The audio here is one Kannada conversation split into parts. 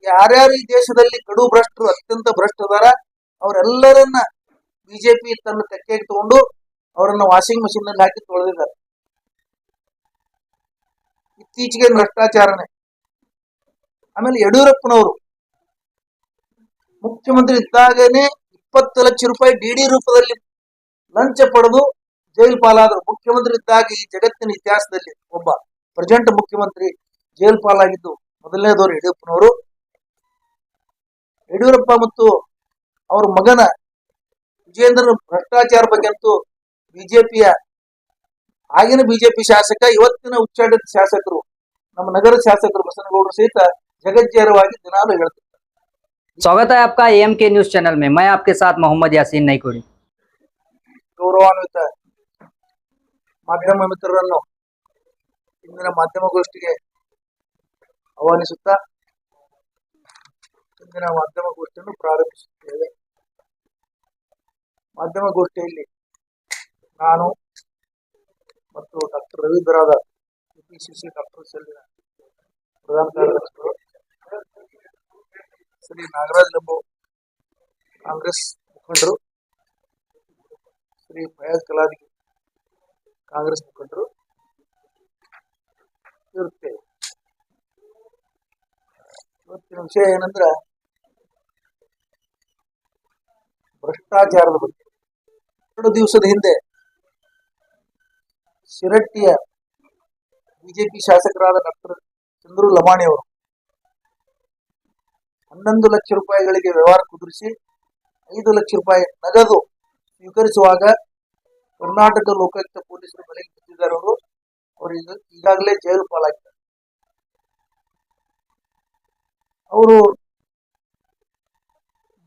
ಯಾರ್ಯಾರು ಈ ದೇಶದಲ್ಲಿ ಕಡು ಭ್ರಷ್ಟರು ಅತ್ಯಂತ ಭ್ರಷ್ಟದಾರ ಅವರೆಲ್ಲರನ್ನ ಬಿಜೆಪಿ ತನ್ನ ತೆಕ್ಕೆಗೆ ತಗೊಂಡು ಅವರನ್ನ ವಾಷಿಂಗ್ ಮಷಿನ್ ನಲ್ಲಿ ಹಾಕಿ ತೊಳೆದಿದ್ದಾರೆ. ಇತ್ತೀಚೆಗೆ ಭ್ರಷ್ಟಾಚಾರನೆ. ಆಮೇಲೆ ಯಡಿಯೂರಪ್ಪನವರು ಮುಖ್ಯಮಂತ್ರಿ ಇದ್ದಾಗನೇ 20 ಲಕ್ಷ ರೂಪಾಯಿ ಡಿಡಿ ರೂಪದಲ್ಲಿ ಲಂಚ ಪಡೆದು ಜೈಲು ಪಾಲಾದರು. ಮುಖ್ಯಮಂತ್ರಿ ಇದ್ದಾಗ ಈ ಜಗತ್ತಿನ ಇತಿಹಾಸದಲ್ಲಿ ಒಬ್ಬ ಪ್ರೆಸೆಂಟ್ ಮುಖ್ಯಮಂತ್ರಿ ಜೈಲು ಪಾಲಾಗಿದ್ದು ಮೊದಲನೇದವರು ಯಡಿಯೂರಪ್ಪನವರು. ಯಡಿಯೂರಪ್ಪ ಮತ್ತು ಅವರ ಮಗನ ವಿಜೇಂದ್ರ ಭ್ರಷ್ಟಾಚಾರ ಬಗ್ಗೆ ಅಂತೂ ಬಿಜೆಪಿಯ ಆಗಿನ ಬಿಜೆಪಿ ಶಾಸಕ ಇವತ್ತಿನ ಉಚ್ಚಾಟಿತ ಶಾಸಕರು ನಮ್ಮ ನಗರ ಶಾಸಕರು ಬಸನಗೌಡರು ಸಹಿತ ಜಗಜ್ಜೇರವಾಗಿ ದಿನಾಲು ಹೇಳ್ತಾರೆ. स्वागत है आपका एम के न्यूज चैनल में। मैं आपके साथ मोहम्मद यासीन नईकोड़ी। ಗೌರವಾನ್ವಿತ ಮಾಧ್ಯಮ ಮಿತ್ರರನ್ನು ಇಂದಿನ ಮಾಧ್ಯಮಗೋಷ್ಠಿಗೆ ಆಹ್ವಾನಿಸುತ್ತಾ ಇಂದಿನ ಮಾಧ್ಯಮಗೋಷ್ಠಿಯನ್ನು ಪ್ರಾರಂಭಿಸುತ್ತೇವೆ. ಮಾಧ್ಯಮಗೋಷ್ಠಿಯಲ್ಲಿ ನಾನು ಮತ್ತು ಡಾಕ್ಟರ್ ರವೀಂದ್ರನಾಥ ಕೆಪಿಸಿಸಿ ಡಾಕ್ಟರ್ ಸೆಲ್ವಿನ ಪ್ರಧಾನ ಕಾರ್ಯದರ್ಶಿಗಳು, ಶ್ರೀ ನಾಗರಾಜ್ ಲಂಬು ಕಾಂಗ್ರೆಸ್ ಮುಖಂಡರು, ಶ್ರೀ ಫಯಾಜ್ ಕಲಾದಿ ಕಾಂಗ್ರೆಸ್ ಮುಖಂಡರು ಇರುತ್ತೇವೆ. ಇವತ್ತಿನ ವಿಷಯ ಏನಂದ್ರೆ ಭ್ರಷ್ಟಾಚಾರದ ಬಗ್ಗೆ. 2 ದಿವಸದ ಹಿಂದೆ ಶಿರಟ್ಟಿಯ ಬಿಜೆಪಿ ಶಾಸಕರಾದ ಡಾಕ್ಟರ್ ಚಂದ್ರು ಲಮಾಣಿ ಅವರು 11 ಲಕ್ಷ ರೂಪಾಯಿಗಳಿಗೆ ವ್ಯವಹಾರ ಕುದುರಿಸಿ 5 ಲಕ್ಷ ರೂಪಾಯಿ ನಗದು ಸ್ವೀಕರಿಸುವಾಗ ಕರ್ನಾಟಕ ಲೋಕಾಯುಕ್ತ ಪೊಲೀಸರು ಬಲೆಗೆ ಬಿದ್ದಿದ್ದಾರೆ. ಅವರು ಈಗಾಗಲೇ ಜೈಲು ಪಾಲಾಗಿದ್ದಾರೆ. ಅವರು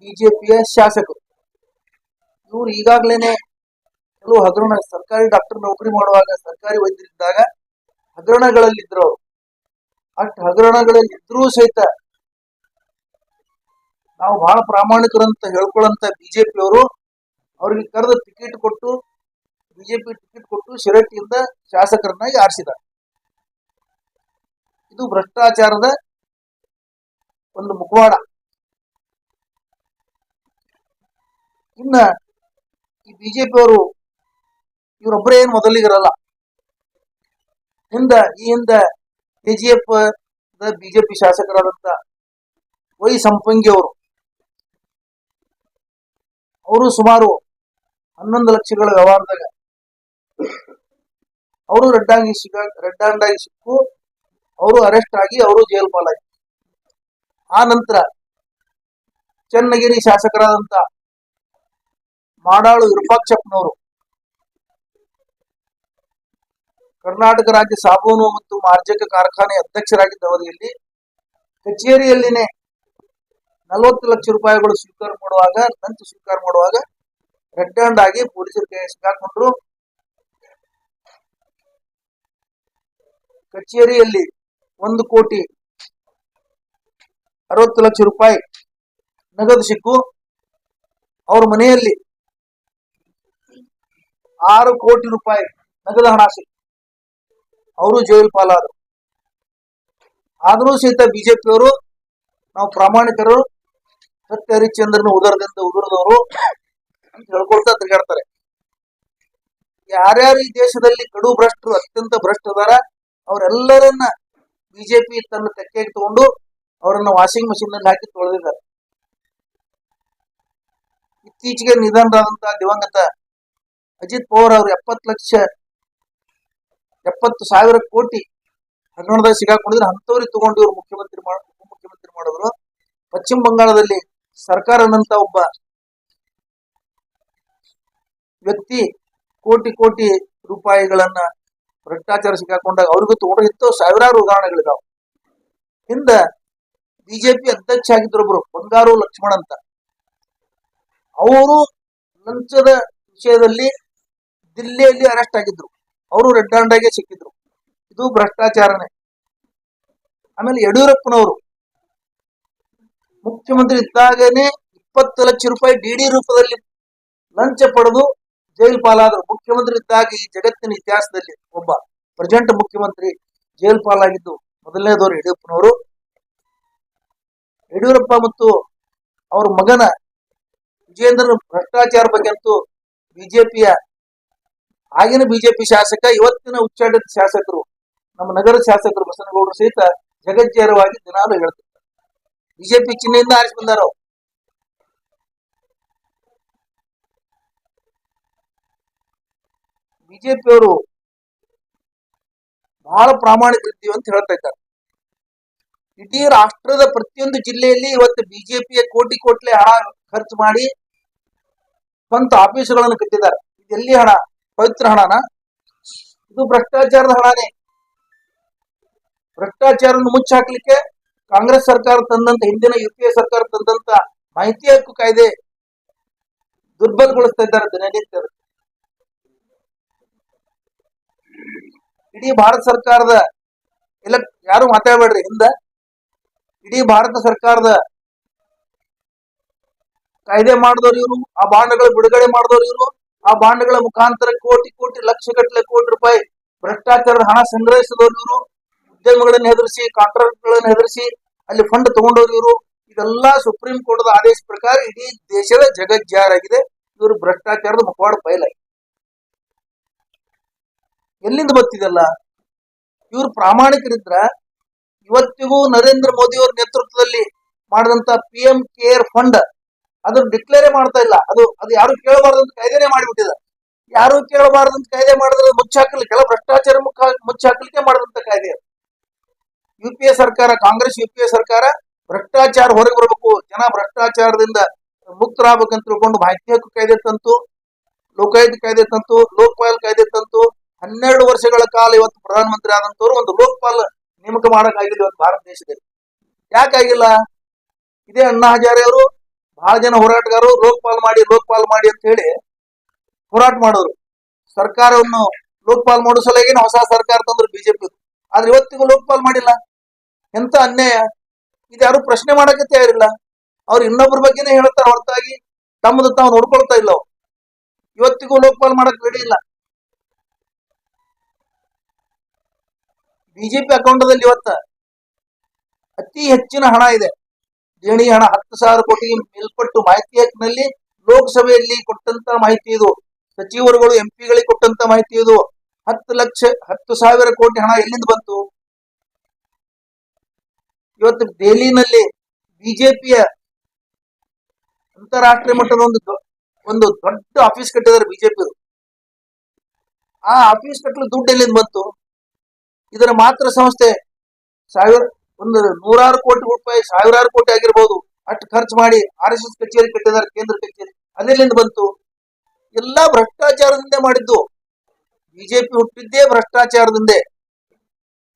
ಬಿಜೆಪಿಯ ಶಾಸಕರು. ಇವರು ಈಗಾಗಲೇ ಕೆಲವು ಹಗರಣ, ಸರ್ಕಾರಿ ಡಾಕ್ಟರ್ ನೌಕರಿ ಮಾಡುವಾಗ, ಸರ್ಕಾರಿ ವೈದ್ಯರಿದ್ದಾಗ ಹಗರಣಗಳಲ್ಲಿದ್ರು. ಅವರು ಅಷ್ಟು ಹಗರಣಗಳಲ್ಲಿದ್ರೂ ಸಹಿತ ನಾವು ಬಹಳ ಪ್ರಾಮಾಣಿಕರಂತ ಹೇಳ್ಕೊಳ್ಳಂತ ಬಿಜೆಪಿಯವರು ಅವರಿಗೆ ಕರೆದ ಟಿಕೆಟ್ ಕೊಟ್ಟು, ಬಿಜೆಪಿ ಟಿಕೆಟ್ ಕೊಟ್ಟು ಶಿರಟ್ಟಿಯಿಂದ ಶಾಸಕರನ್ನಾಗಿ ಆರಿಸಿದ್ದಾರೆ. ಇದು ಭ್ರಷ್ಟಾಚಾರದ ಒಂದು ಮುಖವಾಡ. ಇನ್ನ ಈ ಬಿಜೆಪಿಯವರು ಇವರೊಬ್ಬರೇ ಏನು ಮೊದಲಿಗರಲ್ಲ. ಈ ಹಿಂದ ಕೆಜಿಎಫ್ ಬಿಜೆಪಿ ಶಾಸಕರಾದಂತ ವೈ ಸಂಪಂಗಿ ಅವರು ಸುಮಾರು 11 ಲಕ್ಷಗಳ ವ್ಯವಹಾರದಾಗ ಅವರು ರೆಡ್ ಹ್ಯಾಂಡ್ ಸಿಕ್ಕು ಅವರು ಅರೆಸ್ಟ್ ಆಗಿ ಅವರು ಜೈಲು ಪಾಲಾಗಿ. ಆ ನಂತರ ಚನ್ನಗಿರಿ ಶಾಸಕರಾದಂತ ಮಾಡಾಳು ವಿರೂಪಾಕ್ಷಪ್ಪನವರು ಕರ್ನಾಟಕ ರಾಜ್ಯ ಸಾಬೂನು ಮತ್ತು ಮಾರ್ಜಕ ಕಾರ್ಖಾನೆ ಅಧ್ಯಕ್ಷರಾಗಿದ್ದ ಅವಧಿಯಲ್ಲಿ ಕಚೇರಿಯಲ್ಲಿನೇ 40 ಲಕ್ಷ ರೂಪಾಯಿಗಳು ಲಂಚ ಸ್ವೀಕಾರ ಮಾಡುವಾಗ ರೆಡ್ ಹ್ಯಾಂಡ್ ಆಗಿ ಪೊಲೀಸರ ಕೈ ಸಿಕ್ಕಾಕೊಂಡ್ರು. ಕಚೇರಿಯಲ್ಲಿ 1,60,00,000 ರೂಪಾಯಿ ನಗದು ಸಿಕ್ಕು. ಅವ್ರ ಮನೆಯಲ್ಲಿ 6 ಕೋಟಿ ರೂಪಾಯಿ ನಗದು ಹಣ ಸಿಕ್ಕು. ಅವರು ಜೈಲು ಪಾಲಾದರು. ಆದರೂ ಸಹಿತ ಬಿಜೆಪಿಯವರು ನಾವು ಪ್ರಾಮಾಣಿಕರು, ಸತ್ಯ ಹರಿಶ್ಚಂದ್ರನ ಉದರದವರು ಅಂತ ಹೇಳ್ಕೊಳ್ತಾ ತಿರುಗಾಡ್ತಾರೆ. ಯಾರ್ಯಾರು ಈ ದೇಶದಲ್ಲಿ ಕಡು ಭ್ರಷ್ಟರು ಅತ್ಯಂತ ಭ್ರಷ್ಟದಾರ ಅವರೆಲ್ಲರನ್ನ ಬಿಜೆಪಿ ತನ್ನ ತೆಕ್ಕೆಗೆ ತಗೊಂಡು ಅವರನ್ನ ವಾಷಿಂಗ್ ಮಷಿನ್ ನಲ್ಲಿ ಹಾಕಿ ತೊಳೆದಿದ್ದಾರೆ. ಇತ್ತೀಚೆಗೆ ನಿಧನರಾದಂತಹ ದಿವಂಗತ ಅಜಿತ್ ಪವಾರ್ ಅವರು 70,000 ಕೋಟಿ ಹಗರಣದಾಗ ಸಿಗಾಕೊಂಡಿದ್ರೆ ಅಂತವ್ರಿಗೆ ತಗೊಂಡು ಇವರು ಮುಖ್ಯಮಂತ್ರಿ ಮಾಡಿದ್ರು. ಪಶ್ಚಿಮ ಬಂಗಾಳದಲ್ಲಿ ಸರ್ಕಾರ ಅನ್ನಂತ ಒಬ್ಬ ವ್ಯಕ್ತಿ ಕೋಟಿ ರೂಪಾಯಿಗಳನ್ನ ಭ್ರಷ್ಟಾಚಾರ ಸಿಕ್ಕಾಕೊಂಡಾಗ ಅವ್ರಿಗೂ ತಗೊಂಡ್ರೆ ಇಂಥ ಸಾವಿರಾರು ಉದಾಹರಣೆಗಳಿದಾವೆ. ಹಿಂದ ಬಿಜೆಪಿ ಅಧ್ಯಕ್ಷ ಆಗಿದ್ರೊಬ್ರು ಬಂಗಾರು ಲಕ್ಷ್ಮಣ್ ಅಂತ, ಅವರು ಲಂಚದ ವಿಷಯದಲ್ಲಿ ದಿಲ್ಲಿಯಲ್ಲಿ ಅರೆಸ್ಟ್ ಆಗಿದ್ರು. ಅವರು ರೆಡ್ ಹ್ಯಾಂಡ್ ಸಿಕ್ಕಿದ್ರು. ಇದು ಭ್ರಷ್ಟಾಚಾರನೆ. ಆಮೇಲೆ ಯಡಿಯೂರಪ್ಪನವರು ಮುಖ್ಯಮಂತ್ರಿ ಇದ್ದಾಗನೇ 20 ಲಕ್ಷ ರೂಪಾಯಿ ಡಿಡಿ ರೂಪದಲ್ಲಿ ಲಂಚ ಪಡೆದು ಜೈಲು ಪಾಲಾದರು. ಮುಖ್ಯಮಂತ್ರಿ ಇದ್ದಾಗ ಈ ಜಗತ್ತಿನ ಇತಿಹಾಸದಲ್ಲಿ ಒಬ್ಬ ಪ್ರೆಸೆಂಟ್ ಮುಖ್ಯಮಂತ್ರಿ ಜೈಲು ಪಾಲಾಗಿದ್ದು ಮೊದಲನೇದವರು ಯಡಿಯೂರಪ್ಪನವರು. ಯಡಿಯೂರಪ್ಪ ಮತ್ತು ಅವ್ರ ಮಗನ ವಿಜೇಂದ್ರ ಭ್ರಷ್ಟಾಚಾರ ಬಗ್ಗೆ ಅಂತೂ ಬಿಜೆಪಿಯ ಆಗಿನ ಬಿಜೆಪಿ ಶಾಸಕ ಇವತ್ತಿನ ಉಚ್ಚಾಟಿತ ಶಾಸಕರು ನಮ್ಮ ನಗರ ಶಾಸಕರು ಬಸನಗೌಡರು ಸಹಿತ ಜಗಜ್ಜಾರವಾಗಿ ದಿನಾಲು ಹೇಳ್ತಿರ್ತಾರೆ. ಬಿಜೆಪಿ ಚಿಹ್ನೆಯಿಂದ ಆರಿಸಿ ಬಂದಾರ. ಬಿಜೆಪಿಯವರು ಬಹಳ ಪ್ರಾಮಾಣಿಕರಿದ್ದೀವಿ ಅಂತ ಹೇಳ್ತಾ ಇದ್ದಾರೆ. ಇಡೀ ರಾಷ್ಟ್ರದ ಪ್ರತಿಯೊಂದು ಜಿಲ್ಲೆಯಲ್ಲಿ ಇವತ್ತು ಬಿಜೆಪಿಯ ಕೋಟಿ ಕೋಟ್ಲೆ ಹಣ ಖರ್ಚು ಮಾಡಿ ಸ್ವಂತ ಆಫೀಸುಗಳನ್ನು ಕಟ್ಟಿದ್ದಾರೆ. ಇದೆಲ್ಲಿ ಹಣ? ಪವಿತ್ರ ಹಣನ? ಇದು ಭ್ರಷ್ಟಾಚಾರದ ಹಣನೇ. ಭ್ರಷ್ಟಾಚಾರವನ್ನು ಮುಚ್ಚಾಕ್ಲಿಕ್ಕೆ ಕಾಂಗ್ರೆಸ್ ಸರ್ಕಾರ ತಂದಂತ, ಹಿಂದಿನ ಯುಪಿಎ ಸರ್ಕಾರ ತಂದಂತ ಮಾಹಿತಿ ಹಕ್ಕು ಕಾಯ್ದೆ ದುರ್ಬಲಗೊಳಿಸ್ತಾ ಇದ್ದಾರೆ ದಿನನಿತ್ಯ. ಇಡೀ ಭಾರತ ಸರ್ಕಾರದ ಎಲ್ಲ ಯಾರು ಮಾತಾಡಬೇಡ್ರಿ ಹಿಂದ, ಇಡೀ ಭಾರತ ಸರ್ಕಾರದ ಕಾಯ್ದೆ ಮಾಡಿದವರು ಇವರು, ಆ ಬಾಂಡ್ಗಳ ಬಿಡುಗಡೆ ಮಾಡಿದವರು ಇವರು, ಆ ಬಾಂಡ್ಗಳ ಮುಖಾಂತರ ಕೋಟಿ ಕೋಟಿ ಲಕ್ಷ ಗಟ್ಟಲೆ ಕೋಟಿ ರೂಪಾಯಿ ಭ್ರಷ್ಟಾಚಾರದ ಹಣ ಸಂಗ್ರಹಿಸಿದವರು ಇವರು, ಉದ್ಯಮಗಳನ್ನು ಹೆದರಿಸಿ, ಕಾಂಟ್ರಾಕ್ಟ್ಗಳನ್ನು ಹೆದರಿಸಿ ಅಲ್ಲಿ ಫಂಡ್ ತಗೊಂಡವ್ರು ಇವರು. ಇದೆಲ್ಲ ಸುಪ್ರೀಂ ಕೋರ್ಟ್ ಆದೇಶ ಪ್ರಕಾರ ಇಡೀ ದೇಶದ ಜಗಜ್ಜಾರಾಗಿದೆ. ಇವರು ಭ್ರಷ್ಟಾಚಾರದ ಮುಖವಾಡ ಬಯಲಾಗಿದೆ. ಎಲ್ಲಿಂದ ಬರ್ತಿದೆಲ್ಲ? ಇವರು ಪ್ರಾಮಾಣಿಕರಿದ್ರ ಇವತ್ತಿಗೂ ನರೇಂದ್ರ ಮೋದಿ ಅವರ ನೇತೃತ್ವದಲ್ಲಿ ಮಾಡಿದಂತ PM ಕೇರ್ ಫಂಡ್ ಅದನ್ನು ಡಿಕ್ಲೇರೇ ಮಾಡ್ತಾ ಇಲ್ಲ. ಅದು ಯಾರು ಕೇಳಬಾರ್ದಂತ ಕಾಯ್ದೆನೇ ಮಾಡಿಬಿಟ್ಟಿದೆ. ಯಾರು ಕೇಳಬಾರ್ದಂತ ಕಾಯ್ದೆ ಮಾಡಿದ್ರೆ ಮುಚ್ಚಾಕಲಿಕ್ಕೆಲ್ಲ ಭ್ರಷ್ಟಾಚಾರ ಮುಚ್ಚಾಕಲಿಕ್ಕೆ ಮಾಡಿದಂತ ಕಾಯ್ದೆ. ಯುಪಿಎ ಸರ್ಕಾರ, ಕಾಂಗ್ರೆಸ್ ಯುಪಿಎ ಸರ್ಕಾರ ಭ್ರಷ್ಟಾಚಾರ ಹೊರಗೆ ಬರಬೇಕು, ಜನ ಭ್ರಷ್ಟಾಚಾರದಿಂದ ಮುಕ್ತರಾಗಬೇಕಂತ ತಿಳ್ಕೊಂಡು ಮಾಹಿತಿ ಹಕ್ಕು ಕಾಯ್ದೆ ತಂತು, ಲೋಕಾಯುಕ್ತ ಕಾಯ್ದೆ ತಂತು, ಲೋಕಪಾಲ್ ಕಾಯ್ದೆ ತಂತು. 12 ವರ್ಷಗಳ ಕಾಲ ಇವತ್ತು ಪ್ರಧಾನಮಂತ್ರಿ ಆದಂತವ್ರು ಒಂದು ಲೋಕಪಾಲ್ ನೇಮಕ ಮಾಡಕ್ಕಾಗಿಲ್ಲ ಇವತ್ತು ಭಾರತ ದೇಶದಲ್ಲಿ. ಯಾಕಾಗಿಲ್ಲ? ಇದೇ ಅಣ್ಣಾ ಹಜಾರೆ ಅವರು ಬಹಳ ಜನ ಹೋರಾಟಗಾರರು ಲೋಕಪಾಲ್ ಮಾಡಿ ಅಂತ ಹೇಳಿ ಹೋರಾಟ ಮಾಡೋರು. ಸರ್ಕಾರವನ್ನು ಲೋಕಪಾಲ್ ಮಾಡೋ ಸಲುವಾಗಿ ಹೊಸ ಸರ್ಕಾರ ತಂದ್ರು ಬಿಜೆಪಿ. ಆದ್ರೆ ಇವತ್ತಿಗೂ ಲೋಕಪಾಲ್ ಮಾಡಿಲ್ಲ. ಎಂತ ಅನ್ಯಾಯ! ಇದು ಯಾರು ಪ್ರಶ್ನೆ ಮಾಡಕ್ಕೆ ತಯಾರಿಲ್ಲ. ಅವ್ರು ಇನ್ನೊಬ್ಬರ ಬಗ್ಗೆನೇ ಹೇಳ್ತಾರೆ ಹೊರತಾಗಿ ತಮ್ಮದು ತಾವು ನೋಡ್ಕೊಳ್ತಾ ಇಲ್ಲ. ಅವ್ರು ಇವತ್ತಿಗೂ ಲೋಕಪಾಲ್ ಮಾಡಕ್ ರೆಡಿ ಇಲ್ಲ. ಬಿಜೆಪಿ ಅಕೌಂಟದಲ್ಲಿ ಇವತ್ತ ಅತಿ ಹೆಚ್ಚಿನ ಹಣ ಇದೆ, ದೇಣಿ ಹಣ 10,000 ಕೋಟಿ ಮೇಲ್ಪಟ್ಟು. ಮಾಹಿತಿ ಹಕ್ಕಿನಲ್ಲಿ ಲೋಕಸಭೆಯಲ್ಲಿ ಕೊಟ್ಟಂತ ಮಾಹಿತಿ ಇದು, ಸಚಿವರುಗಳು MP ಗಳಿಗೆ ಕೊಟ್ಟಂತ ಮಾಹಿತಿ ಇದು. 10,000 ಕೋಟಿ ಹಣ ಎಲ್ಲಿಂದ ಬಂತು? ಇವತ್ತು ದೆಹಲಿನಲ್ಲಿ ಬಿಜೆಪಿಯ ಅಂತಾರಾಷ್ಟ್ರೀಯ ಮಟ್ಟದ ಒಂದು ದೊಡ್ಡ ಆಫೀಸ್ ಕಟ್ಟಿದ್ದಾರೆ ಬಿಜೆಪಿ. ಆ ಆಫೀಸ್ ಕಟ್ಟಲು ದುಡ್ಡು ಎಲ್ಲಿಂದ ಬಂತು? ಇದರ ಮಾತ್ರ ಸಂಸ್ಥೆ ಒಂದು 100,000 ಕೋಟಿ ರೂಪಾಯಿ, 1,000 ಕೋಟಿ ಆಗಿರ್ಬೋದು, ಅಷ್ಟು ಖರ್ಚು ಮಾಡಿ RSS ಕಚೇರಿ ಕಟ್ಟಿದ್ದಾರೆ, ಕೇಂದ್ರ ಕಚೇರಿ. ಅದೆಲ್ಲಿಂದ ಬಂತು? ಎಲ್ಲಾ ಭ್ರಷ್ಟಾಚಾರದಿಂದ ಮಾಡಿದ್ದು. ಬಿಜೆಪಿ ಹುಟ್ಟಿದ್ದೇ ಭ್ರಷ್ಟಾಚಾರದಿಂದೇ.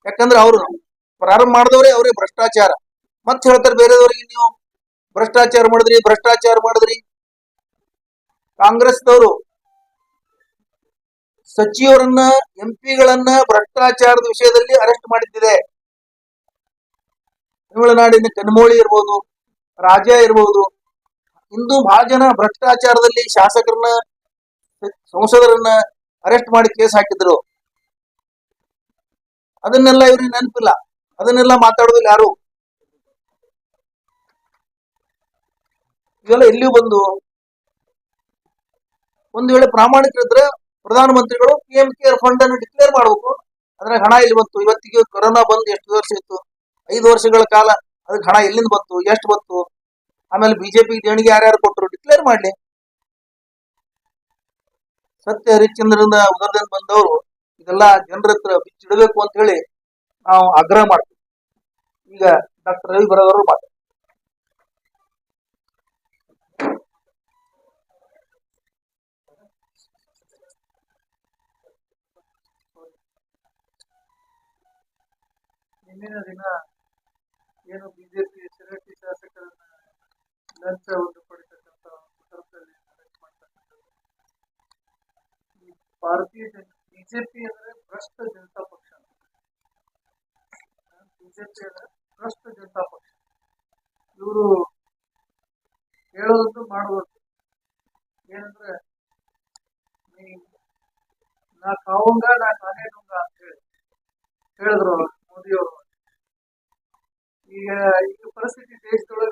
ಯಾಕಂದ್ರೆ ಅವರು ಪ್ರಾರಂಭ ಮಾಡಿದವರೇ ಅವರೇ ಭ್ರಷ್ಟಾಚಾರ. ಮತ್ತೆ ಹೇಳ್ತಾರೆ ಬೇರೆದವರಿಗೆ ನೀವು ಭ್ರಷ್ಟಾಚಾರ ಮಾಡಿದ್ರಿ. ಕಾಂಗ್ರೆಸ್ನವರು ಸಚಿವರನ್ನ, MP ಗಳನ್ನ ಭ್ರಷ್ಟಾಚಾರದ ವಿಷಯದಲ್ಲಿ ಅರೆಸ್ಟ್ ಮಾಡಿದ್ದಿದೆ. ತಮಿಳುನಾಡಿನ ಕನ್ಮೋಳಿ ಇರ್ಬೋದು, ರಾಜಾ ಇರ್ಬೋದು, ಇಂದು ಬಹಳ ಜನ ಭ್ರಷ್ಟಾಚಾರದಲ್ಲಿ ಶಾಸಕರನ್ನ, ಸಂಸದರನ್ನ ಅರೆಸ್ಟ್ ಮಾಡಿ ಕೇಸ್ ಹಾಕಿದ್ರು. ಅದನ್ನೆಲ್ಲ ಇವ್ರಿಗೆ ನೆನಪಿಲ್ಲ. ಅದನ್ನೆಲ್ಲ ಮಾತಾಡೋದಿಲ್ಲ ಯಾರು. ಇವೆಲ್ಲ ಎಲ್ಲಿಯೂ ಬಂದು ಒಂದು ವೇಳೆ ಪ್ರಾಮಾಣಿಕರಿದ್ರೆ ಪ್ರಧಾನಮಂತ್ರಿಗಳು PM ಕೇರ್ ಫಂಡ್ ಅನ್ನು ಡಿಕ್ಲೇರ್ ಮಾಡಬೇಕು. ಅದ್ರಾಗ ಹಣ ಎಲ್ಲಿ ಬಂತು? ಇವತ್ತಿಗೆ ಕೊರೋನಾ ಬಂದು ಎಷ್ಟು ವರ್ಷ ಇತ್ತು? 5 ವರ್ಷಗಳ ಕಾಲ ಅದಕ್ಕೆ ಹಣ ಎಲ್ಲಿಂದ ಬಂತು? ಎಷ್ಟು ಬಂತು? ಆಮೇಲೆ ಬಿಜೆಪಿ ದೇಣಿಗೆ ಯಾರ್ಯಾರು ಕೊಟ್ಟರು ಡಿಕ್ಲೇರ್ ಮಾಡ್ಲಿ. ಸತ್ಯ ಹರಿಶ್ಚಂದ್ರನಿಂದ ಉದರದಿಂದ ಬಂದವರು ಇದೆಲ್ಲ ಜನರ ಹತ್ರ ಬಿಚ್ಚಿಡಬೇಕು ಅಂತ ಹೇಳಿ ನಾವು ಆಗ್ರಹ ಮಾಡ್ತೀವಿ. ಈಗ ಡಾಕ್ಟರ್ ರವಿ ಬರವರು ಮಾತಾಡ್ತಾರೆ. ನಿನ್ನಿನ ದಿನ ಏನು ಬಿಜೆಪಿ ಶಿರಟ್ಟಿ ಶಾಸಕರನ್ನ ಲಂಚ ಪಡಿತಕ್ಕಂಥ ಸಂದರ್ಭದಲ್ಲಿ ಅರೆಸ್ಟ್ ಮಾಡ್ತಕ್ಕಂಥದ್ದು. ಈ ಬಿಜೆಪಿ ಅಂದ್ರೆ ಭ್ರಷ್ಟ ಜನತಾ ಪಕ್ಷ. ಬಿಜೆಪಿ ಅಂದ್ರೆ ಭ್ರಷ್ಟ ಜನತಾ ಪಕ್ಷ. ಇವರು ಹೇಳೋದು ಮಾಡುವುದು ಏನಂದ್ರೆ ನಾ ಕಾವುಂಗ ನಾ ಕಾನೇನುಂಗ ಅಂತ ಹೇಳಿದ್ರು ಮೋದಿಯವರು. ಈಗ ಪರಿಸ್ಥಿತಿ ದೇಶದೊಳಗೆ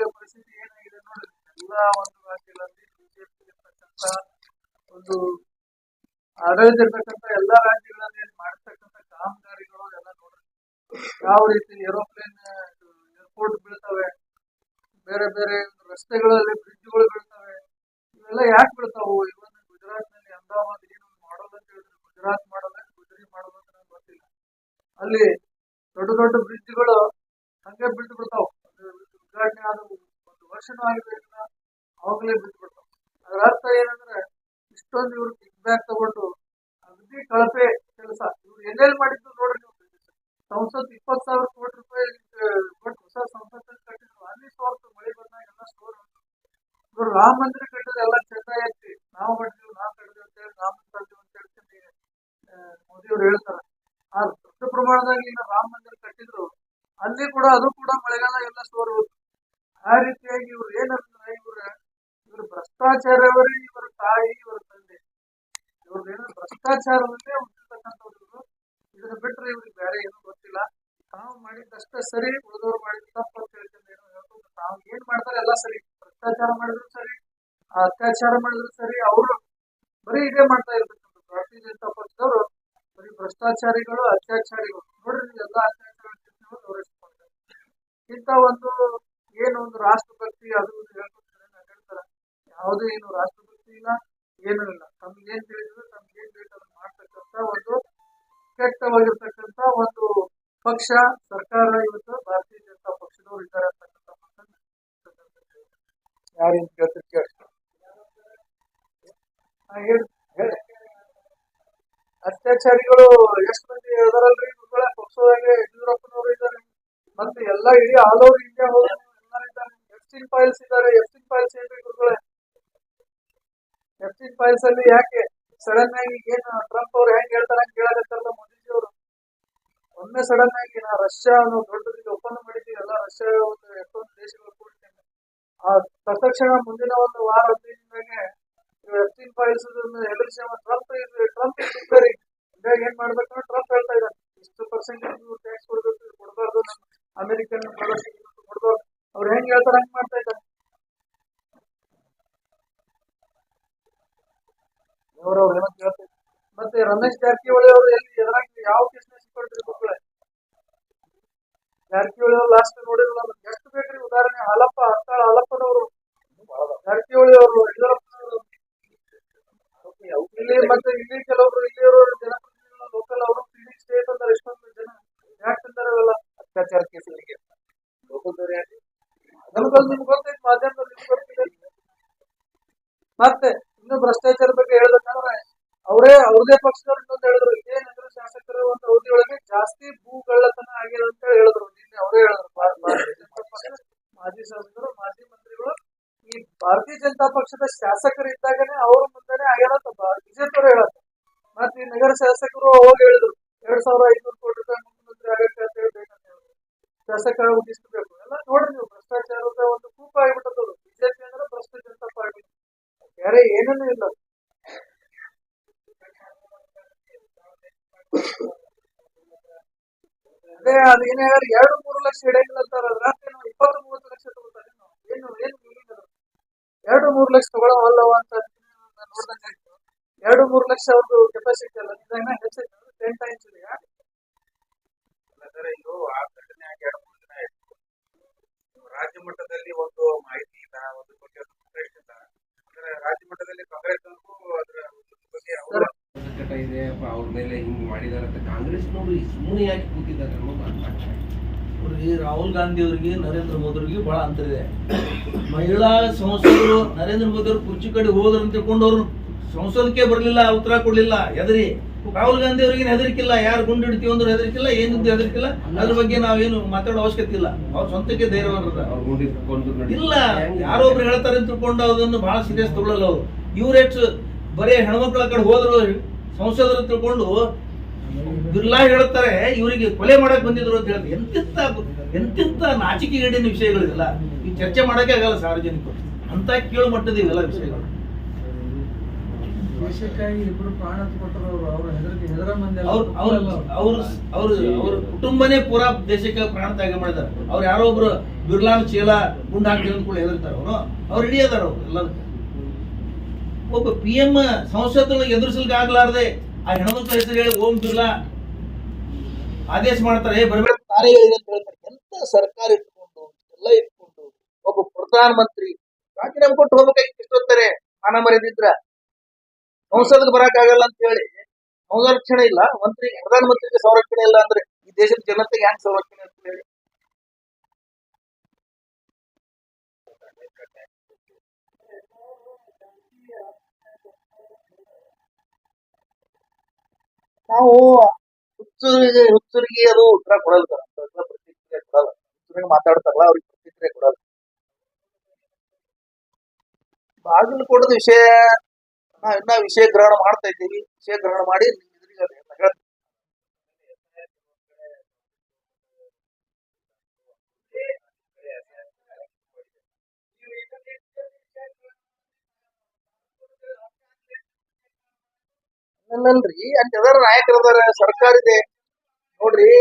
ನಡೆದಿರ್ತಕ್ಕಂಥ ಎಲ್ಲಾ ರಾಜ್ಯಗಳಲ್ಲಿ ಮಾಡಿರ್ತಕ್ಕಂಥ ಕಾಮಗಾರಿಗಳು ಎಲ್ಲ ನೋಡ್ರಿ, ಯಾವ ರೀತಿ ಏರೋಪ್ಲೇನ್ ಏರ್ಪೋರ್ಟ್ ಬೀಳ್ತವೆ, ಬೇರೆ ಬೇರೆ ರಸ್ತೆಗಳಲ್ಲಿ ಬ್ರಿಡ್ಜ್ಗಳು ಬೀಳ್ತವೆ. ಇವೆಲ್ಲ ಯಾಕೆ ಬೀಳ್ತಾವು? ಇವನ್ ಗುಜರಾತ್ ನಲ್ಲಿ ಅಹಮದಾಬಾದ್ ಏನು ಮಾಡೋದು ಅಂತ ಹೇಳಿದ್ರೆ, ಗುಜರಾತ್ ಮಾಡೋದು ಗುಜರಿ ಮಾಡೋದು ಅಂತ ನಂಗೆ ಗೊತ್ತಿಲ್ಲ. ಅಲ್ಲಿ ದೊಡ್ಡ ದೊಡ್ಡ ಬ್ರಿಡ್ಜ್ಗಳು ಹಂಗೆ ಬಿಟ್ಟು ಬಿಡ್ತಾವ. ಉದ್ಘಾಟನೆ ಆದ 1 ವರ್ಷನೂ ಆಗಿಲ್ಲ, ಅವಾಗಲೇ ಬಿಟ್ಟು ಬಿಡ್ತಾವ. ಅದರ ಅರ್ಥ ಏನಂದ್ರೆ, ಇಷ್ಟೊಂದು ಇವ್ರು ಕಿಕ್ ಬ್ಯಾಕ್ ತಗೊಂಡು ಅಗದಿ ಕಳಪೆ ಕೆಲಸ ಇವ್ರು ಎಲ್ಲೆಲ್ಲಿ ಮಾಡಿದ್ದು ನೋಡ್ರಿ ನೀವು. ಸಂಸತ್ 20,000 ಕೋಟಿ ರೂಪಾಯಿ ಕೊಟ್ಟು ಹೊಸ ಸಂಸತ್ ಕಟ್ಟಿದ್ರು. ಅಲ್ಲಿ ಸೋರ್ತು ಮಳೆ ಬಂದಾಗ ಎಲ್ಲ ಸ್ಟೋರ್. ಇವ್ರು ರಾಮ ಮಂದಿರ ಕಟ್ಟಿದ್ರೆ ಎಲ್ಲ ಚೆಂದ ಐತಿ, ನಾವು ಮಾಡಿದ್ವಿ ನಾವು ಕಟ್ಟಿದ್ವಿ ಅಂತ ಹೇಳಿ ರಾಮ ಕಟ್ಟಿದ್ವಿ ಅಂತ ಹೇಳ್ತೀನಿ ಮೋದಿ ಅವ್ರು ಹೇಳ್ತಾರೆ. ಆ ದೊಡ್ಡ ಪ್ರಮಾಣದಾಗ ಈಗ ರಾಮ ಮಂದಿರ ಕಟ್ಟಿದ್ರು, ಅಲ್ಲಿ ಕೂಡ ಅದು ಕೂಡ ಮಳೆಗಾಲ ಎಲ್ಲ ಸ್ಟೋರ್ ಹೋಗ್ತು. ಆ ರೀತಿಯಾಗಿ ಇವ್ರು ಏನಂದ್ರೆ, ಇವ್ರು ಭ್ರಷ್ಟಾಚಾರವರೇ ಇವರ ತಾಯಿ, ಇವರ ತಂದೆ. ಇವ್ರದ್ದೇನು ಭ್ರಷ್ಟಾಚಾರವನ್ನೇ ಹುಟ್ಟಿರ್ತಕ್ಕಂಥವ್ರು ಇವರು. ಇದನ್ನ ಬಿಟ್ಟರೆ ಇವ್ರಿಗೆ ಬೇರೆ ಏನೂ ಗೊತ್ತಿಲ್ಲ. ತಾವು ಮಾಡಿದ್ದಷ್ಟೇ ಸರಿ, ಉಳಿದವ್ರು ಮಾಡಿದ ತಪ್ಪು ಅಂತ ಹೇಳ್ಕೊಂಡು ಏನೋ ಹೇಳ್ಕೊಂಡು ತಾವು ಏನ್ ಮಾಡ್ತಾರೆ ಎಲ್ಲ ಸರಿ. ಭ್ರಷ್ಟಾಚಾರ ಮಾಡಿದ್ರು ಸರಿ, ಅತ್ಯಾಚಾರ ಮಾಡಿದ್ರು ಸರಿ, ಅವರು ಬರೀ ಇದೇ ಮಾಡ್ತಾ ಇರ್ತಕ್ಕಂಥ ಭಾರತೀಯ ಜನತಾ ಪಕ್ಷದವರು ಬರೀ ಭ್ರಷ್ಟಾಚಾರಿಗಳು, ಅತ್ಯಾಚಾರಿಗಳು. ನೋಡ್ರಿ, ಎಲ್ಲ ಅತ್ಯಾಚಾರ ಗೌರವಿಸ್ಕೊಂಡ್ರೆ ಇಂಥ ಒಂದು ರಾಷ್ಟ್ರಭಕ್ತಿ ಅದು ಹೇಳ್ತಾರೆ. ಯಾವುದೇ ಏನು ರಾಷ್ಟ್ರಭಕ್ತಿ ಇಲ್ಲ, ಏನೂ ಇಲ್ಲ. ತಮ್ಗೇನ್ ತಿಳಿದ್ರು, ತಮ್ಗೇನ್ ಬೇಕು ಅದನ್ನ ಮಾಡ್ತಕ್ಕಂಥ ಒಂದು ಕೆಟ್ಟವಾಗಿರ್ತಕ್ಕಂಥ ಒಂದು ಪಕ್ಷ, ಸರ್ಕಾರ ಇವತ್ತು ಭಾರತೀಯ ಜನತಾ ಪಕ್ಷದವರು ಇದ್ದಾರೆ ಅಂತಕ್ಕಂಥ ಮಾತನ್ನ ಯಾರೇನು ಕೇಳ್ತಾರೆ ಕೇಳಿ. ಅತ್ಯಾಚಾರಿಗಳು ಎಷ್ಟು ಮಂದಿ ಇದಾರಲ್ರಿ ಗುರುಗಳ ಪಕ್ಷದಾಗೆ? ಯಡಿಯೂರಪ್ಪನವರು ಇದ್ದಾರೆ, ಮತ್ತೆ ಎಲ್ಲ ಇಡೀ ಆಲ್ ಓವರ್ ಇಂಡಿಯಾ ಹೋಗಿ ಎಲ್ಲರೂ ಇದ್ದಾರೆ. ಎಫ್ಸಿನ್ ಫೈಲ್ಸ್ ಇದ್ದಾರೆ. ಎಫ್ಸಿನ್ ಫೈಲ್ಸ್ ಏನ್ರಿ ಗುರುಗಳೇ? ಎಫ್ಸಿನ್ ಫೈಲ್ಸ್ ಅಲ್ಲಿ ಯಾಕೆ ಸಡನ್ ಆಗಿ ಏನು ಟ್ರಂಪ್ ಅವ್ರು ಹೆಂಗ್ ಹೇಳ್ತಾರೆ ಹಂಗೆ ಹೇಳಕತ್ತಾರಲ್ಲ ಮೋದಿಜಿ ಅವರು? ಒಮ್ಮೆ ಸಡನ್ ಆಗಿ ನಾ ರಷ್ಯಾ ದೊಡ್ಡದಿಗೆ ಒಪ್ಪಂದ ಮಾಡಿದ್ದೀವಿ, ಎಲ್ಲ ರಷ್ಯಾ ಒಂದು ಎಷ್ಟೊಂದು ದೇಶಗಳು ಕೂಡಿದ್ದೇನೆ. ಆ ತಕ್ಷಣ ಮುಂದಿನ ಒಂದು ವಾರ 15 ದಿನದಾಗೆ ಎಫ್ಸಿನ್ ಫೈಲ್ಸ್ ಎದುರಿಸಿ ಟ್ರಂಪ್ ಇದ್ದಾರೆ. ಇದಾಗ ಏನ್ ಮಾಡ್ಬೇಕಂದ್ರೆ ಟ್ರಂಪ್ ಹೇಳ್ತಾ ಇದ್ದಾರೆ, ಇಷ್ಟು ಪರ್ಸೆಂಟೇಜ್ ನೀವು ಟ್ಯಾಕ್ಸ್ ಕೊಡ್ಬೇಕು, ಕೊಡಬಾರ್ದು, ನಮ್ಮ ಅಮೆರಿಕನ್ ಪ್ರಾಡಕ್ಟ್ ಕೊಡಬಾರ್ದು. ಅವ್ರು ಹೆಂಗ್ ಹೇಳ್ತಾರೆ ಹಂಗ್ ಮಾಡ್ತಾ ಇದ್ದಾರೆ. ಅವ್ರವ್ರು ಏನೋ ಕೇಳ್ತಾರೆ. ಮತ್ತೆ ರಮೇಶ್ ಜಾರಕಿಹೊಳಿ ಅವರು ಎಲ್ಲಿ ಎದುರಾಗಿ ಯಾವ ಕೇಸ್ನ ಸಿಕ್ಕೊಳ್ತೀರಿ ಮಕ್ಕಳೇ? ಜಾರಕಿಹೊಳಿ ಅವರು ಲಾಸ್ಟ್ ನೋಡಿರಲ್ಲ, ಎಷ್ಟು ಬೇಕ್ರಿ ಉದಾಹರಣೆ. ಹಾಲಪ್ಪನವರು, ಜಾರಕಿಹೊಳಿ ಅವರು, ಯಡಿಯೂರಪ್ಪನವರು, ಇಲ್ಲಿ ಮತ್ತೆ ಇಲ್ಲಿ ಕೆಲವರು ಇಲ್ಲಿಯವರು ಜನಪ್ರತಿನಿಧಿಗಳು ಲೋಕಲ್ ಅವರು ಫೀಲಿಂಗ್ ಸ್ಟೇಟ್ ಅಂತಾರೆ. ಎಷ್ಟೊಂದು ಜನ ಯಾಕೆ ಅಂತಾರೆ ಅವೆಲ್ಲ ಅತ್ಯಾಚಾರ ಕೇಸುಗಳಿಗೆ? ನಿಮ್ಗೆ ಗೊತ್ತೈತಿ, ಮಾಧ್ಯಮದಲ್ಲಿ ನಿಮ್ಗೆ ಗೊತ್ತಿಲ್ಲ. ಮತ್ತೆ ಇನ್ನು ಭ್ರಷ್ಟಾಚಾರ ಬಗ್ಗೆ ಹೇಳ್ಬೇಕಂದ್ರೆ, ಅವ್ರದೇ ಪಕ್ಷದವ್ರು ಇನ್ನೊಂದು ಹೇಳಿದ್ರು, ಇದೇ ನಗರ ಶಾಸಕರು ಒಂದು ಅವಧಿಯೊಳಗೆ ಜಾಸ್ತಿ ಭೂಗಳ್ಳತನ ಆಗಿದೆ ಅಂತ ಹೇಳಿದ್ರು. ನಿನ್ನೆ ಅವರೇ ಹೇಳಿದ್ರು, ಭಾರತೀಯ ಜನತಾ ಪಕ್ಷದ ಮಾಜಿ ಶಾಸಕರು, ಮಾಜಿ ಮಂತ್ರಿಗಳು ಈ ಭಾರತೀಯ ಜನತಾ ಪಕ್ಷದ ಶಾಸಕರು ಇದ್ದಾಗನೇ ಅವ್ರ ಮುಂದೆನೆ ಆಗ್ಯಾರ ಬಿಜೆಪಿ ಅವರು ಹೇಳತ್ತ. ಮತ್ತೆ ಈ ನಗರ ಶಾಸಕರು ಹೋಗಿ ಹೇಳಿದ್ರು 2,500 ಕೋಟಿ ರೂಪಾಯಿ ಮುಖ್ಯಮಂತ್ರಿ ಆಗಕ್ಕೆ ಅಂತ ಹೇಳ್ಬೇಕಂತ ಹೇಳಿದ್ರು. ಶಾಸಕ ಉದಿಸ್ಬೇಕು ಎಲ್ಲ ನೋಡ್ರಿ ನೀವು. ಭ್ರಷ್ಟಾಚಾರದ ಒಂದು ಕೂಪ ಆಗಿಬಿಟ್ಟದ್ದು ಬಿಜೆಪಿ ಅಂದ್ರೆ ಭ್ರಷ್ಟ ಜನತಾ ಪಾರ್ಟಿ, ಬೇರೆ ಏನೇನೂ ಇಲ್ಲ. ಅದೇ ಅದೇನೇ 2-3 ಲಕ್ಷ ಹಿಡಿಯಂಗಿಲ್ಲ ಅಂತಾರ. ಅದ್ರಾಗ 20-30 ಲಕ್ಷ ತಗೋತಾರೆ. ಏನು 2-3 ಲಕ್ಷ ತಗೊಳ್ಳೋವಲ್ಲವ ಅಂತ ನೋಡ್ದಂಗ ಆಯ್ತು. 2-3 ಲಕ್ಷ ಅವ್ರದ್ದು ಕೆಪಾಸಿಟಿ ಅಲ್ಲ, ಇದಾಗಿನ ಹೆಚ್ಚೈತೆ 10 ಟೈಮ್ಸ್ ಇದೆ. ಇದು ಆ ಘಟನೆ ಆಗಿ 2-3 ದಿನ ಆಯ್ತು. ರಾಜ್ಯ ಮಟ್ಟದಲ್ಲಿ ಒಂದು ಮಾಹಿತಿ ಇಲ್ಲ, ಒಂದು ಬಗ್ಗೆ ಇಲ್ಲ. ಅಂದ್ರೆ ರಾಜ್ಯ ಮಟ್ಟದಲ್ಲಿ ಕಾಂಗ್ರೆಸ್ ಅದರ ಬಗ್ಗೆ ಇದೆ ಅವ್ರ ಮೇಲೆ ಹಿಂಗ್ ಮಾಡಿದಾರೆ ಅಂತ ಕಾಂಗ್ರೆಸ್ನವರು ಸುಮ್ಮನೆ ಯಾಕೆ ಕೂತಿದ್ದಾರೆ ಅನ್ನೋದು ಅರ್ಥ ಆಗ್ತಾ ಇದೆ. ಅವ್ರಿಗೆ ರಾಹುಲ್ ಗಾಂಧಿ ಅವರಿಗೆ ನರೇಂದ್ರ ಮೋದಿ ಅವರಿಗೆ ಬಹಳ ಅಂತರ ಇದೆ. ಮಹಿಳಾ ಸಂಸದರು ನರೇಂದ್ರ ಮೋದಿ ಅವರು ಕುರ್ಚಿ ಕಡೆ ಹೋದ್ರು ಅಂತ ತಿಳ್ಕೊಂಡು ಅವ್ರು ಸಂಸದಕ್ಕೆ ಬರಲಿಲ್ಲ, ಉತ್ತರ ಕೊಡ್ಲಿಲ್ಲ, ಹೆದರಿ. ರಾಹುಲ್ ಗಾಂಧಿ ಅವ್ರಿಗೆ ಹೆದರಿಕಿಲ್ಲ, ಯಾರು ಗುಂಡು ಹಿಡಿತೀವಿ ಅಂದ್ರೆ ಹೆದರಿಕಿಲ್ಲ, ಏನಿದ್ದು ಹೆದರಿಕಿಲ್ಲ. ಅದ್ರ ಬಗ್ಗೆ ನಾವೇನು ಮಾತಾಡೋ ಅವಶ್ಯಕತೆ ಇಲ್ಲ. ಅವ್ರ ಸ್ವಂತಕ್ಕೆ ಧೈರ್ಯವಂತ ಇಲ್ಲ. ಯಾರೋ ಒಬ್ರು ಹೇಳ್ತಾರೆ ಅಂತ ತಿಳ್ಕೊಂಡು ಅದನ್ನು ಬಹಳ ಸೀರಿಯಸ್ ತಗೊಳ್ಳಲ್ಲ ಅವರು. ಇವ್ರೆಷ್ಟು ಬರೀ ಹೆಣ್ಮಕ್ಳ ಕಡೆ ಹೋದ್ರು ಸಂಸದರು ತಿಳ್ಕೊಂಡು ಬಿರ್ಲಾ ಹೇಳ್ತಾರೆ ಇವರಿಗೆ ಕೊಲೆ ಮಾಡಕ್ ಬಂದಿದ್ರು ಅಂತ ಹೇಳ್ತಾರೆ. ಎಂತೆಂತ ನಾಚಿಕೆಗೇಡಿನ ವಿಷಯಗಳಿದೆಲ್ಲ. ಈ ಚರ್ಚೆ ಮಾಡಕ್ಕೆ ಆಗಲ್ಲ ಸಾರ್ವಜನಿಕರು ಅಂತ ಕೇಳು ಮಟ್ಟದ ಇವೆಲ್ಲ ವಿಷಯಗಳು. ದೇಶಕ್ಕಾಗಿ ಇಬ್ರು ಪ್ರಾಣ ಕೊಟ್ಟರು. ಅವ್ರ ಕುಟುಂಬನೇ ಪೂರಾ ದೇಶಕ್ಕೆ ಪ್ರಾಣ ತ್ಯಾಗ ಮಾಡಿದಾರೆ. ಅವ್ರು ಯಾರೋ ಒಬ್ರು ಬಿರ್ಲಾನ್ ಚೀಲ ಗುಂಡ್ ಹಾಕಿ ಕೂಡ ಹೆದರ್ತಾರ. ಅವ್ರು ಹಿಡಿಯದಾರ. ಅವ್ರು ಎಲ್ಲದಕ್ಕೆ ಒಬ್ಬ PM ಸಂಸತ್ತನ್ನು ಎದುರಿಸಲಿಕ್ಕೆ ಆಗ್ಲಾರ್ದೆ ಆ ಹೆಣ್ಮಕ್ಳ ಹೆಸರು ಹೇಳಿ ಓಂ ಬಿರ್ಲಾ ಆದೇಶ ಮಾಡ್ತಾರೆ, ಏ ಬರ್ಬೇಕು. ನಾನೇ ಹೇಳಿದೆ ಅಂತ ಹೇಳ್ತಾರೆ. ಎಂತ ಸರ್ಕಾರ ಇಟ್ಕೊಂಡು ಎಲ್ಲ ಇಟ್ಕೊಂಡು ಒಬ್ಬ ಪ್ರಧಾನ ಮಂತ್ರಿ ರಾಜೀನಾಮೆ ಕೊಟ್ಟು ಹೋಗ್ಬೇಕಾಗಿತ್ತು ಇಷ್ಟೊತ್ತಾರೆ. ಮಾನ ಮರ್ಯಾದಿದ್ರ ಸಂಸದ್ಗೆ ಬರಕ್ಕಾಗಲ್ಲ ಅಂತ ಹೇಳಿ ಸಂರಕ್ಷಣೆ ಇಲ್ಲ, ಪ್ರಧಾನ ಮಂತ್ರಿಗೆ ಸಂರಕ್ಷಣೆ ಇಲ್ಲ ಅಂದ್ರೆ ಈ ದೇಶದ ಜನತೆಗೆ ಹ್ಯಾಂಗ್ ಸಂರಕ್ಷಣೆ ಅಂತ ಹೇಳಿ. ನಾವು ಹುಚ್ಚರಿಗೆ ಅದು ಉತ್ತರ ಕೊಡಲ್ಲ ಸರ್, ಅಂತ ಪ್ರತಿಕ್ರಿಯೆ ಕೊಡಲ್ಲ. ಹುಚ್ಚರಿಗೆ ಮಾತಾಡ್ತಾರಲ್ಲ ಅವ್ರಿಗೆ ಪ್ರತಿಕ್ರಿಯೆ ಕೊಡಲ್ಲ. ಬಾಗಲಕೋಟದ ವಿಷಯ ನಾವು ಇನ್ನ ವಿಷಯ ಗ್ರಹಣ ಮಾಡ್ತಾ ಇದ್ದೀವಿ. ವಿಷಯ ಗ್ರಹಣ ಮಾಡಿ ಎದುರಿಗೆ ಅದೆಲ್ಲ ಹೇಳ್ತೀವಿ. ಅಲ್ಲಲ್ರಿ ಅಲ್ಲಿ ಅದರ ನಾಯಕರದಾರ, ಸರ್ಕಾರ ಇದೆ ನೋಡ್ರಿ.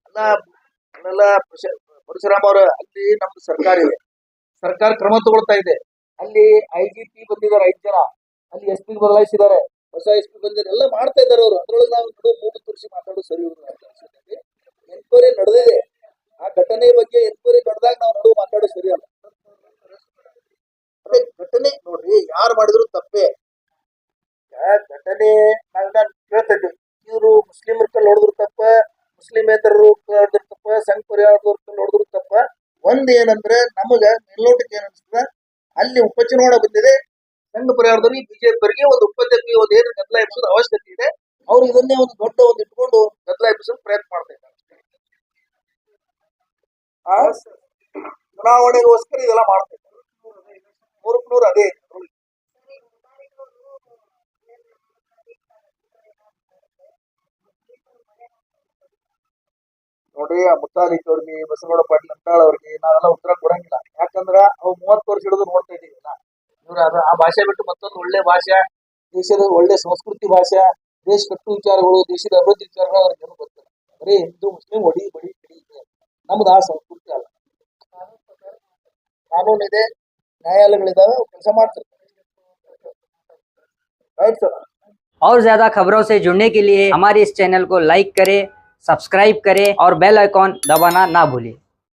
ಅಲ್ಲೆಲ್ಲ ಪರಶುರಾಮ್ ಅವ್ರ ಅಲ್ಲಿ ನಮ್ದು ಸರ್ಕಾರ ಇದೆ, ಸರ್ಕಾರ ಕ್ರಮ ತಗೊಳ್ತಾ ಇದೆ. ಅಲ್ಲಿ IGP ಬಂದಿದ್ದಾರೆ 5 ಜನ, ಅಲ್ಲಿ SP ಬದಲಾಯಿಸಿದ್ದಾರೆ, ಹೊಸ SP ಬಂದಿದ್ದಾರೆ, ಎಲ್ಲ ಮಾಡ್ತಾ ಇದ್ದಾರೆ ಅವರು. ಅದ್ರೊಳಗೆ ನಾವು ಮೂಗು ತುರ್ಸಿ ಮಾತಾಡೋದು ಸರಿ ಎನ್ಕ್ವೈರಿ ನಡೆದಿದೆ. ಆ ಘಟನೆ ಬಗ್ಗೆ ಎನ್ಕ್ವೈರಿ ನಡೆದಾಗ ನಾವು ನಡುವು ಮಾತಾಡೋದು ಸರಿ ಅಲ್ಲ. ಅದೇ ಘಟನೆ ನೋಡ್ರಿ, ಯಾರು ಮಾಡಿದ್ರು ತಪ್ಪೇ. ಘಟನೆ ನಾವೆಲ್ಲ ಕೇಳ್ತಾ ಇದ್ವಿ, ಇವರು ಮುಸ್ಲಿಮರ ಕಲ್ಲಿ ಹೊಡೆದ್ರು ತಪ್ಪ, ಮುಸ್ಲಿಮೇತರರು ಹೊಡೆದ್ರು ತಪ್ಪ, ಸಂಘ ಪರಿವಾರದವ್ರ ಕಲ್ಲಿ ಹೊಡೆದ್ರು ತಪ್ಪ. ಒಂದ್ ಏನಂದ್ರೆ ನಮಗ ಮೇಲ್ನೋಟಕ್ಕೆ ಏನ್ ಅನ್ಸ್ತದ, ಅಲ್ಲಿ ಉಪಚುನಾವಣೆ ಬಂದಿದೆ, ಸಂಘ ಪರಿವಾರದವ್ರಿಗೆ ಬಿಜೆಪಿಯವರಿಗೆ ಒಂದು ಉಪಾಧ್ಯಕ್ಷ ಒಂದು ಏನು ಗದ್ದಲ ಎಬ್ಸೋದು ಅವಶ್ಯಕತೆ ಇದೆ. ಅವ್ರು ಇದನ್ನೇ ಒಂದು ದೊಡ್ಡ ಒಂದು ಇಟ್ಕೊಂಡು ಗದ್ದಲ ಎಬ್ಬಿಸೋದು ಪ್ರಯತ್ನ ಮಾಡ್ತಾ ಇದ್ದಾರೆ. ಚುನಾವಣೆಗೋಸ್ಕರ ಇದೆಲ್ಲ ಮಾಡ್ತಾ ಇದ್ದಾರೆ. 100% ಅದೇ ಇದೆ. ನೋಡ್ರಿ, ಆ ಮುತ್ತಾಲಿಕ್ ಅವ್ರಿಗೆ, ಬಸವಗೌಡ ಪಾಟೀಲ್ ಅಂತಾಳ್ ಅವ್ರಿಗೆ ನಾವೆಲ್ಲ ಉತ್ತರ ಕೊಡಂಗಿಲ್ಲ. ಯಾಕಂದ್ರ ಅವ್ 30 ವರ್ಷ ಹಿಡಿದು ನೋಡ್ತಾ ಇದೀವಲ್ಲ. ಇವ್ರ ಆ ಭಾಷೆ ಬಿಟ್ಟು ಮತ್ತೊಂದು ಒಳ್ಳೆ ಭಾಷೆ, ದೇಶದ ಒಳ್ಳೆ ಸಂಸ್ಕೃತಿ ಭಾಷೆ, ದೇಶ ಕಟ್ಟು ವಿಚಾರಗಳು, ದೇಶದ ಅಭಿವೃದ್ಧಿ ವಿಚಾರಗಳು ಅವ್ರಿಗೆ ಏನು ಗೊತ್ತಿಲ್ಲ. ಬರೀ ಹಿಂದೂ ಮುಸ್ಲಿಂ ಹೊಡಿ ಬಡಿ ಕಿಡಿ ಇದೆ. ನಮ್ದು ಆ ಸಂಸ್ಕೃತಿ ಅಲ್ಲ. ಕಾನೂನು ಇದೆ, ನ್ಯಾಯಾಲಯಗಳಿದಾವೆ, ಕೆಲಸ ಮಾಡ್ತಿರ್ತಾರೆ. Right sir. और ज्यादा खबरों से जुड़ने के लिए हमारे इस चैनल को लाइक करें, सब्सक्राइब करें और बेल आइकॉन दबाना ना भूलें।